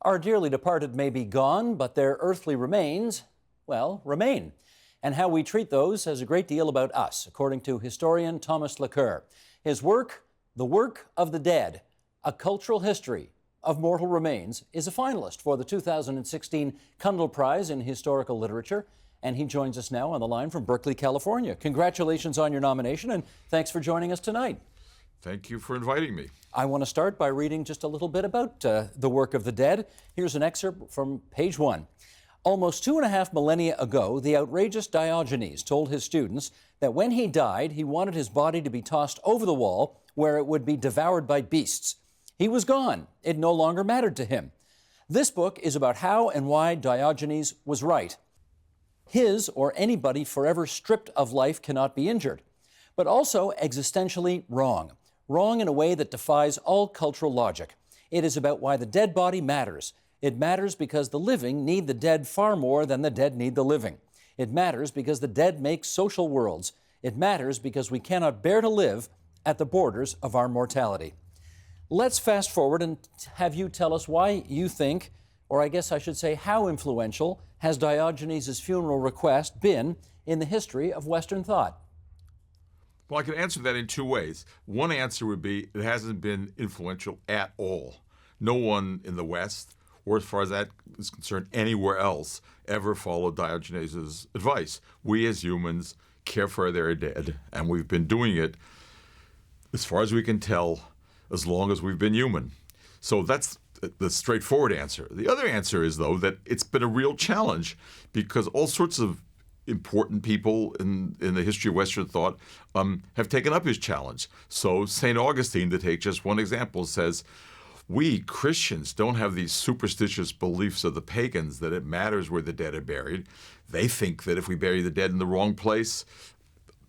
Our dearly departed may be gone, but their earthly remains, well, remain. And how we treat those says a great deal about us, according to historian Thomas Laqueur. His work, The Work of the Dead, A Cultural History of Mortal Remains, is a finalist for the 2016 Kundal Prize in Historical Literature, and he joins us now on the line from Berkeley, California. Congratulations on your nomination, and thanks for joining us tonight. Thank you for inviting me. I want to start by reading just a little bit about The Work of the Dead. Here's an excerpt from page 1. Almost 2.5 millennia ago, the outrageous Diogenes told his students that when he died, he wanted his body to be tossed over the wall where it would be devoured by beasts. He was gone. It no longer mattered to him. This book is about how and why Diogenes was right. His or anybody forever stripped of life cannot be injured, but also existentially wrong. Wrong in a way that defies all cultural logic. It is about why the dead body matters. It matters because the living need the dead far more than the dead need the living. It matters because the dead make social worlds. It matters because we cannot bear to live at the borders of our mortality. Let's fast forward and have you tell us why you think, or I guess I should say how influential, has Diogenes' funeral request been in the history of Western thought? Well, I can answer that in two ways. One answer would be it hasn't been influential at all. No one in the West, or as far as that is concerned, anywhere else, ever followed Diogenes' advice. We as humans care for their dead, and we've been doing it, as far as we can tell, as long as we've been human. So that's the straightforward answer. The other answer is, though, that it's been a real challenge because all sorts of important people in the history of Western thought have taken up his challenge. So St. Augustine, to take just one example, says, we Christians don't have these superstitious beliefs of the pagans that it matters where the dead are buried. They think that if we bury the dead in the wrong place,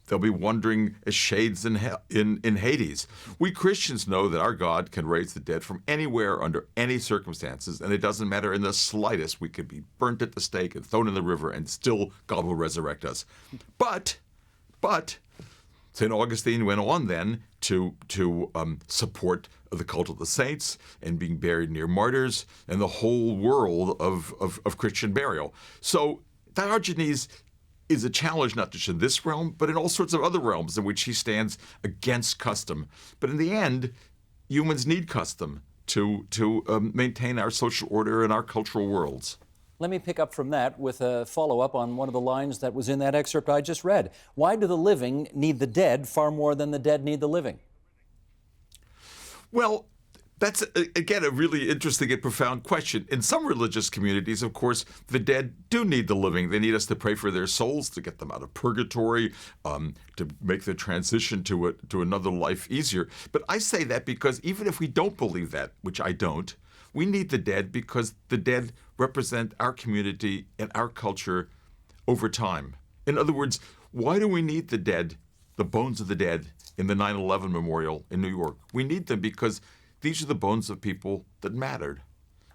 they'll be wandering as shades in Hades. We Christians know that our God can raise the dead from anywhere under any circumstances, and it doesn't matter in the slightest. We could be burnt at the stake and thrown in the river, and still God will resurrect us. But St. Augustine went on then to support the cult of the saints and being buried near martyrs and the whole world of Christian burial. So Diogenes is a challenge not just in this realm, but in all sorts of other realms in which he stands against custom. But in the end, humans need custom to maintain our social order and our cultural worlds. Let me pick up from that with a follow-up on one of the lines that was in that excerpt I just read. Why do the living need the dead far more than the dead need the living? Well, that's, again, a really interesting and profound question. In some religious communities, of course, the dead do need the living. They need us to pray for their souls, to get them out of purgatory, to make the transition to another life easier. But I say that because even if we don't believe that, which I don't, we need the dead because the dead represent our community and our culture over time. In other words, why do we need the dead, the bones of the dead, in the 9/11 memorial in New York? We need them because these are the bones of people that mattered.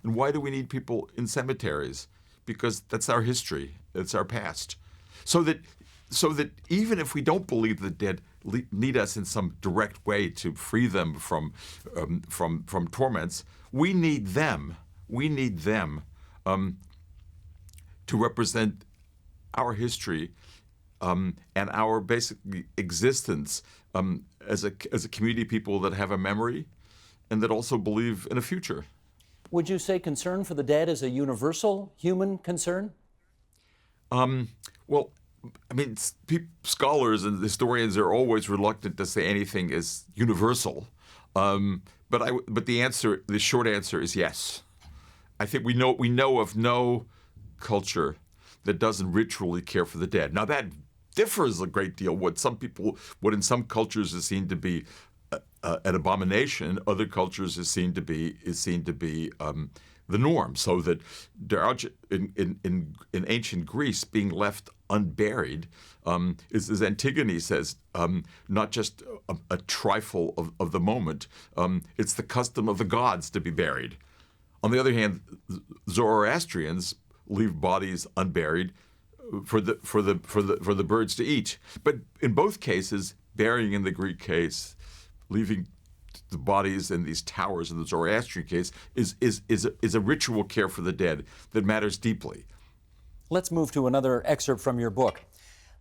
And why do we need people in cemeteries? Because that's our history. It's our past. So that even if we don't believe the dead need us in some direct way to free them from torments, we need them. We need them to represent our history and our basic existence as a community of people that have a memory and that also believe in a future. Would you say concern for the dead is a universal human concern? Well, I mean, scholars and historians are always reluctant to say anything is universal. But the short answer is yes. I think we know of no culture that doesn't ritually care for the dead. Now that differs a great deal. What in some cultures is seen to be an abomination, other cultures is seen to be the norm. So that in ancient Greece, being left unburied is, as Antigone says, not just a trifle of the moment. It's the custom of the gods to be buried. On the other hand, Zoroastrians leave bodies unburied for the birds to eat. But in both cases, burying in the Greek case, leaving the bodies in these towers in the Zoroastrian case is a ritual care for the dead that matters deeply. Let's move to another excerpt from your book.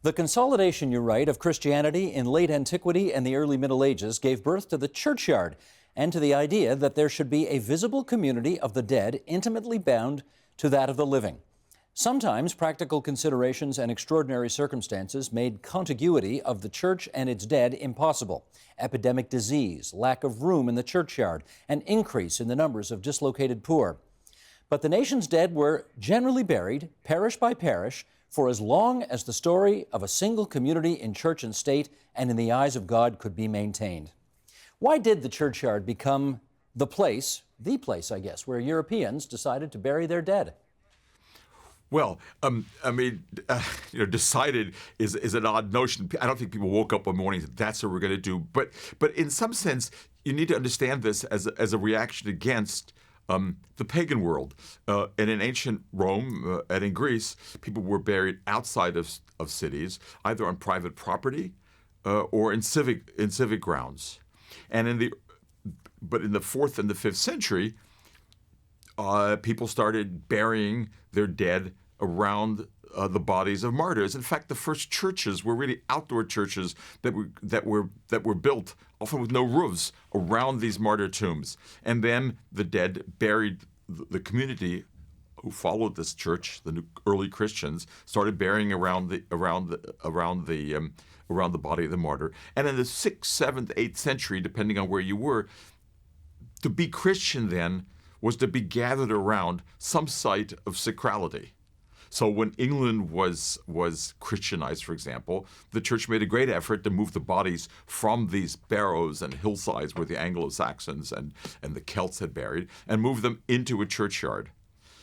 The consolidation, you write, of Christianity in late antiquity and the early Middle Ages gave birth to the churchyard and to the idea that there should be a visible community of the dead intimately bound to that of the living. Sometimes practical considerations and extraordinary circumstances made contiguity of the church and its dead impossible. Epidemic disease, lack of room in the churchyard, an increase in the numbers of dislocated poor. But the nation's dead were generally buried, parish by parish, for as long as the story of a single community in church and state and in the eyes of God could be maintained. Why did the churchyard become the place, I guess, where Europeans decided to bury their dead? Well, decided is an odd notion. I don't think people woke up one morning and said, that's what we're going to do. But in some sense, you need to understand this as a reaction against the pagan world. And in ancient Rome and in Greece, people were buried outside of cities, either on private property or in civic grounds. And in the 4th and the 5th century, people started burying their dead around the bodies of martyrs. In fact, the first churches were really outdoor churches that were built, often with no roofs, around these martyr tombs. And then the dead buried the community who followed this church. The early Christians started burying around the body of the martyr. And in the 6th, 7th, 8th century, depending on where you were, to be Christian then was to be gathered around some site of sacrality. So when England was Christianized, for example, the church made a great effort to move the bodies from these barrows and hillsides where the Anglo-Saxons and the Celts had buried, and move them into a churchyard.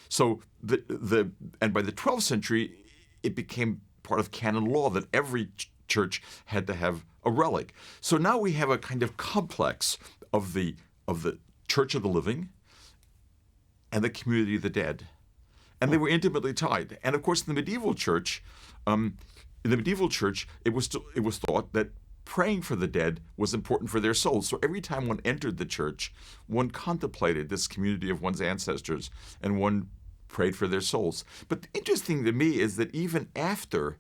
So and by the 12th century, it became part of canon law that every church had to have a relic. So now we have a kind of complex of the church of the living and the community of the dead. And they were intimately tied. And of course, in the medieval church, it was thought that praying for the dead was important for their souls. So every time one entered the church, one contemplated this community of one's ancestors, and one prayed for their souls. But the interesting to me is that even after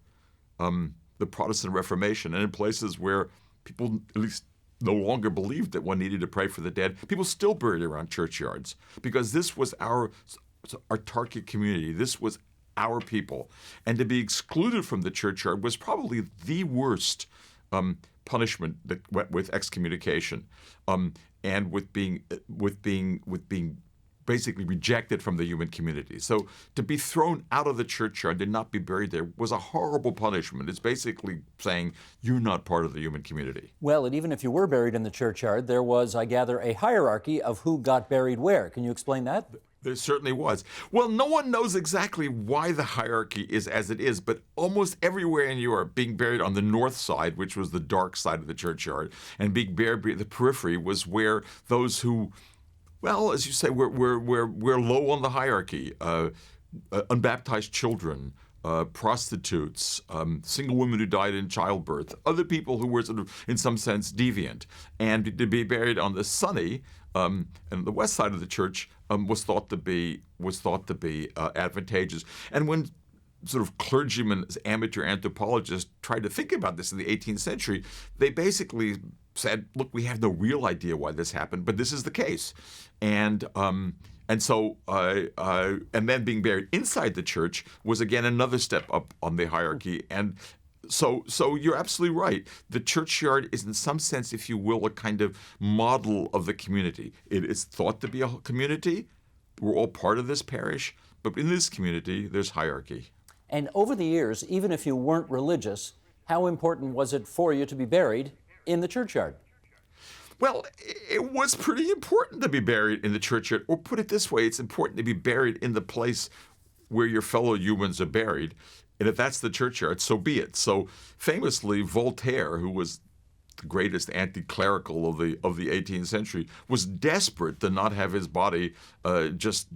the Protestant Reformation, and in places where people at least no longer believed that one needed to pray for the dead, people still buried around churchyards, because this was our target community. This was our people. And to be excluded from the churchyard was probably the worst punishment that went with excommunication, and with being basically rejected from the human community. So to be thrown out of the churchyard and not be buried there was a horrible punishment. It's basically saying you're not part of the human community. Well, and even if you were buried in the churchyard, there was, I gather, a hierarchy of who got buried where. Can you explain that? There certainly was. Well, no one knows exactly why the hierarchy is as it is, but almost everywhere in Europe, being buried on the north side, which was the dark side of the churchyard, and being buried at the periphery was where those who, well, as you say, we're low on the hierarchy. Unbaptized children, prostitutes, single women who died in childbirth, other people who were sort of, in some sense, deviant. And to be buried on the sunny and the west side of the church was thought to be advantageous. And when sort of clergymen, amateur anthropologists tried to think about this in the 18th century, they basically said, look, we have no real idea why this happened, but this is the case. And so then being buried inside the church was again another step up on the hierarchy. And so you're absolutely right. The churchyard is in some sense, if you will, a kind of model of the community. It is thought to be a community. We're all part of this parish, but in this community, there's hierarchy. And over the years, even if you weren't religious, how important was it for you to be buried in the churchyard? Well, it was pretty important to be buried in the churchyard. Or put it this way, it's important to be buried in the place where your fellow humans are buried. And if that's the churchyard, so be it. So famously, Voltaire, who was the greatest anti-clerical of the 18th century, was desperate to not have his body just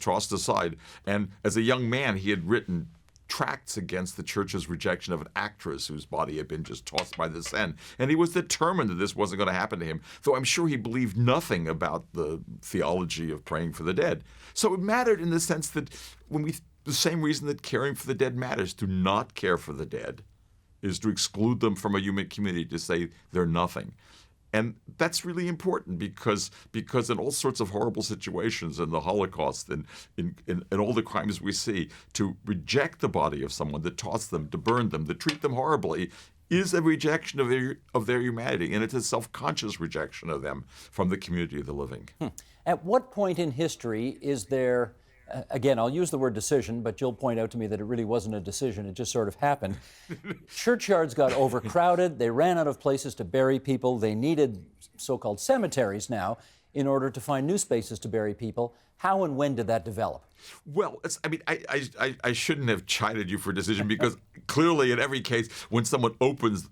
tossed aside. And as a young man, he had written tracts against the church's rejection of an actress whose body had been just tossed by the Seine. And he was determined that this wasn't going to happen to him, though I'm sure he believed nothing about the theology of praying for the dead. So it mattered in the sense that the same reason that caring for the dead matters, to not care for the dead is to exclude them from a human community, to say they're nothing. And that's really important because in all sorts of horrible situations, in the Holocaust and in all the crimes we see, to reject the body of someone, to toss them, to burn them, to treat them horribly, is a rejection of their humanity, and it's a self-conscious rejection of them from the community of the living. At what point in history is there, again, I'll use the word decision, but you'll point out to me that it really wasn't a decision, it just sort of happened. Churchyards got overcrowded, they ran out of places to bury people, they needed so-called cemeteries now in order to find new spaces to bury people. How and when did that develop? Well, I shouldn't have chided you for a decision, because clearly in every case, when someone opens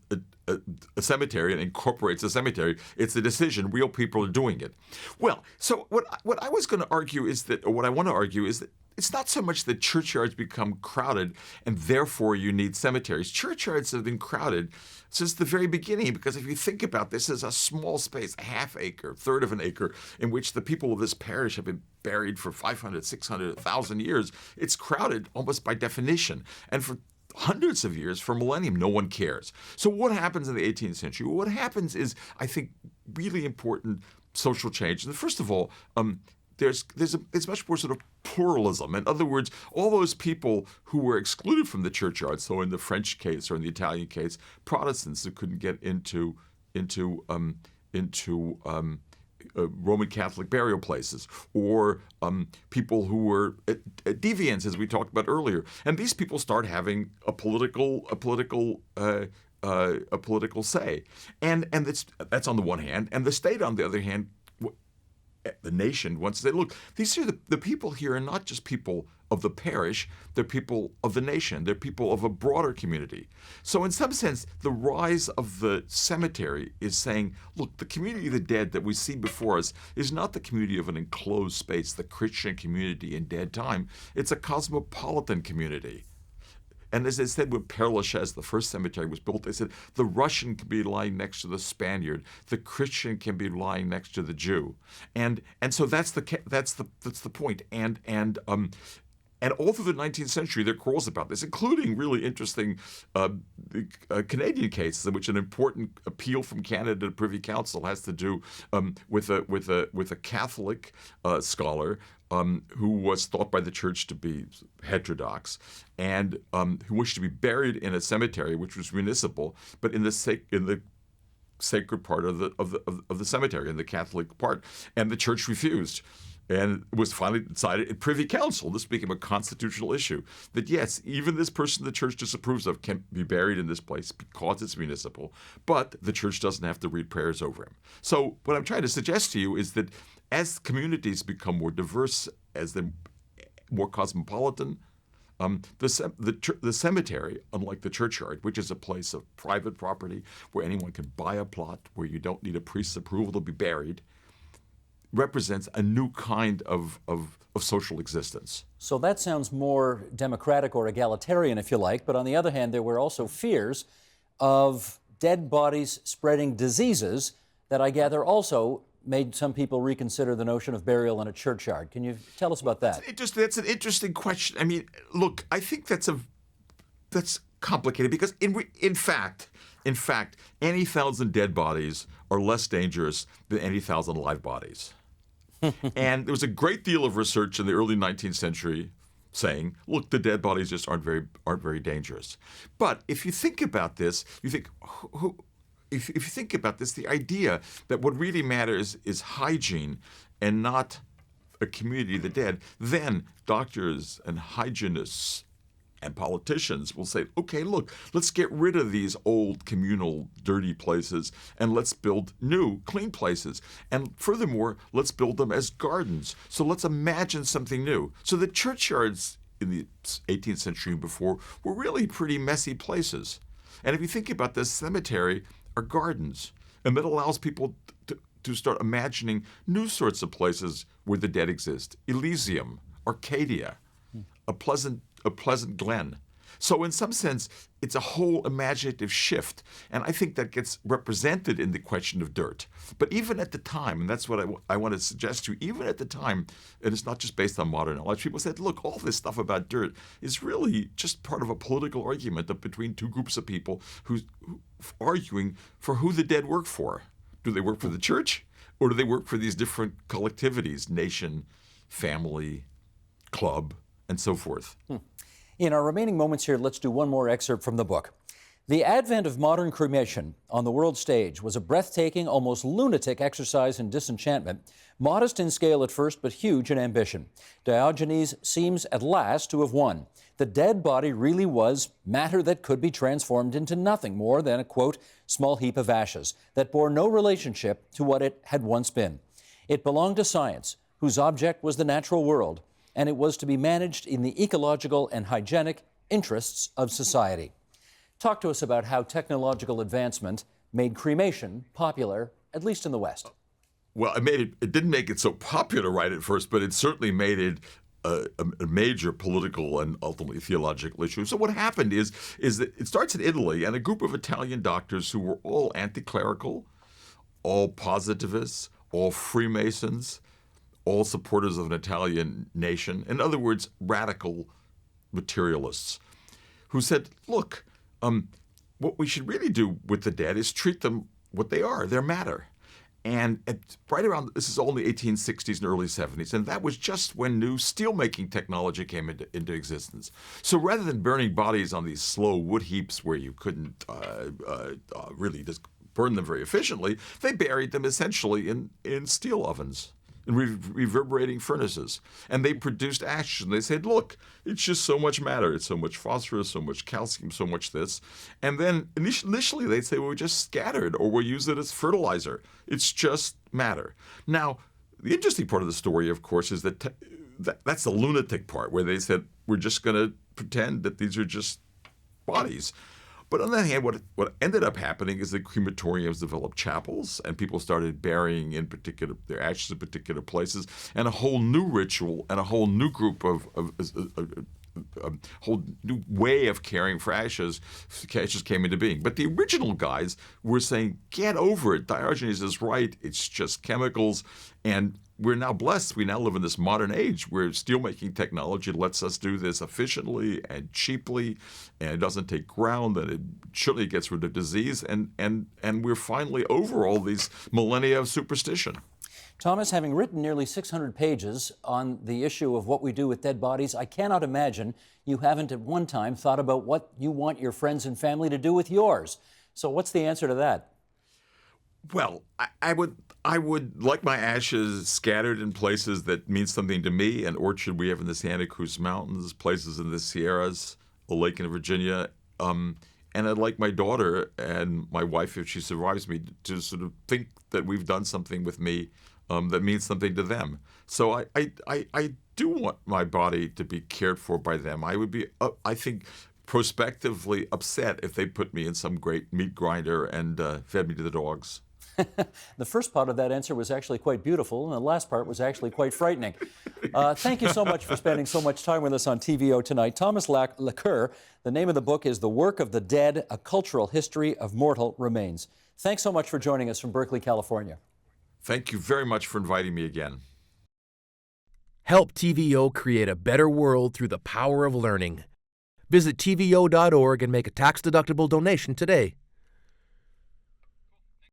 a cemetery and incorporates a cemetery, it's a decision. Real people are doing it. Well, so what I was going to argue is that, or what I want to argue is that, it's not so much that churchyards become crowded and therefore you need cemeteries. Churchyards have been crowded since the very beginning, because if you think about this as a small space, a half acre, third of an acre, in which the people of this parish have been buried for 500, 600, 1,000 years, it's crowded almost by definition. And for hundreds of years, for millennium, no one cares. So what happens in the 18th century? Well, what happens is, I think, really important social change. And first of all, it's much more sort of pluralism. In other words, all those people who were excluded from the churchyard, so in the French case or in the Italian case, Protestants who couldn't get into Roman Catholic burial places, or people who were deviants, as we talked about earlier, and these people start having a political say, and that's on the one hand, and the state on the other hand. The nation wants to say, look, these are the people here are not just people of the parish, they're people of the nation, they're people of a broader community. So in some sense, the rise of the cemetery is saying, look, the community of the dead that we see before us is not the community of an enclosed space, the Christian community in dead time. It's a cosmopolitan community. And as they said when Père Lachaise, the first cemetery, was built, they said the Russian can be lying next to the Spaniard, the Christian can be lying next to the Jew, and so that's the point. And all through the 19th century, there are quarrels about this, including really interesting Canadian cases in which an important appeal from Canada to Privy Council has to do with a Catholic scholar who was thought by the church to be heterodox, and who wished to be buried in a cemetery which was municipal, but in the sacred part of the cemetery, in the Catholic part, and the church refused. And it was finally decided at Privy Council, this became a constitutional issue, that yes, even this person the church disapproves of can be buried in this place because it's municipal, but the church doesn't have to read prayers over him. So what I'm trying to suggest to you is that as communities become more diverse, as they're more cosmopolitan, the cemetery, unlike the churchyard, which is a place of private property where anyone can buy a plot, where you don't need a priest's approval to be buried, represents a new kind of social existence. So that sounds more democratic or egalitarian, if you like, but on the other hand, there were also fears of dead bodies spreading diseases that I gather also made some people reconsider the notion of burial in a churchyard. Can you tell us about that? That's an interesting question. I mean, look, I think that's complicated because in fact, any 1,000 dead bodies are less dangerous than any 1,000 live bodies. And there was a great deal of research in the early 19th century saying, look, the dead bodies just aren't very dangerous. But if you think about this, if you think about this, the idea that what really matters is hygiene and not a community of the dead, then doctors and hygienists and politicians will say, okay, look, let's get rid of these old communal dirty places and let's build new clean places. And furthermore, let's build them as gardens. So let's imagine something new. So the churchyards in the 18th century and before were really pretty messy places. And if you think about this, cemetery are gardens. And that allows people to start imagining new sorts of places where the dead exist. Elysium, Arcadia, a pleasant glen. So in some sense, it's a whole imaginative shift. And I think that gets represented in the question of dirt. But even at the time, and that's what I want to suggest to you, even at the time, and it's not just based on modern knowledge, people said, look, all this stuff about dirt is really just part of a political argument between two groups of people who arguing for who the dead work for. Do they work for the church, or do they work for these different collectivities, nation, family, club, and so forth? In our remaining moments here, let's do one more excerpt from the book. The advent of modern cremation on the world stage was a breathtaking, almost lunatic exercise in disenchantment, modest in scale at first, but huge in ambition. Diogenes seems at last to have won. The dead body really was matter that could be transformed into nothing more than a, quote, small heap of ashes that bore no relationship to what it had once been. It belonged to science, whose object was the natural world, and it was to be managed in the ecological and hygienic interests of society. Talk to us about how technological advancement made cremation popular, at least in the West. Well, it didn't make it so popular right at first, but it certainly made it a major political and ultimately theological issue. So what happened is that it starts in Italy, and a group of Italian doctors who were all anti-clerical, all positivists, all Freemasons, all supporters of an Italian nation, in other words, radical materialists, who said, look, what we should really do with the dead is treat them what they are, their matter. And right around, this is all in the 1860s and early 70s, and that was just when new steelmaking technology came into existence. So rather than burning bodies on these slow wood heaps where you couldn't really just burn them very efficiently, they buried them essentially in steel ovens, in reverberating furnaces. And they produced ashes, and they said, look, it's just so much matter. It's so much phosphorus, so much calcium, so much this. And then initially they'd say, well, we just scattered, or we'll use it as fertilizer. It's just matter. Now, the interesting part of the story, of course, is that that's the lunatic part, where they said, we're just going to pretend that these are just bodies. But on the other hand, what ended up happening is that crematoriums developed chapels, and people started burying their ashes in particular places, and a whole new ritual and a whole new group of a whole new way of caring for ashes came into being. But the original guys were saying, get over it. Diogenes is right. It's just chemicals. And we're now blessed. We now live in this modern age where steelmaking technology lets us do this efficiently and cheaply, and it doesn't take ground, and it surely gets rid of disease. And we're finally over all these millennia of superstition. Thomas, having written nearly 600 pages on the issue of what we do with dead bodies, I cannot imagine you haven't at one time thought about what you want your friends and family to do with yours. So what's the answer to that? Well, I would like my ashes scattered in places that mean something to me, an orchard we have in the Santa Cruz Mountains, places in the Sierras, a lake in Virginia, and I'd like my daughter and my wife, if she survives me, to sort of think that we've done something with me that means something to them. So I do want my body to be cared for by them. I would be, I think, prospectively upset if they put me in some great meat grinder and fed me to the dogs. The first part of that answer was actually quite beautiful, and the last part was actually quite frightening. Thank you so much for spending so much time with us on TVO tonight. Thomas Laqueur, the name of the book is The Work of the Dead, A Cultural History of Mortal Remains. Thanks so much for joining us from Berkeley, California. Thank you very much for inviting me again. Help TVO create a better world through the power of learning. Visit TVO.org and make a tax-deductible donation today.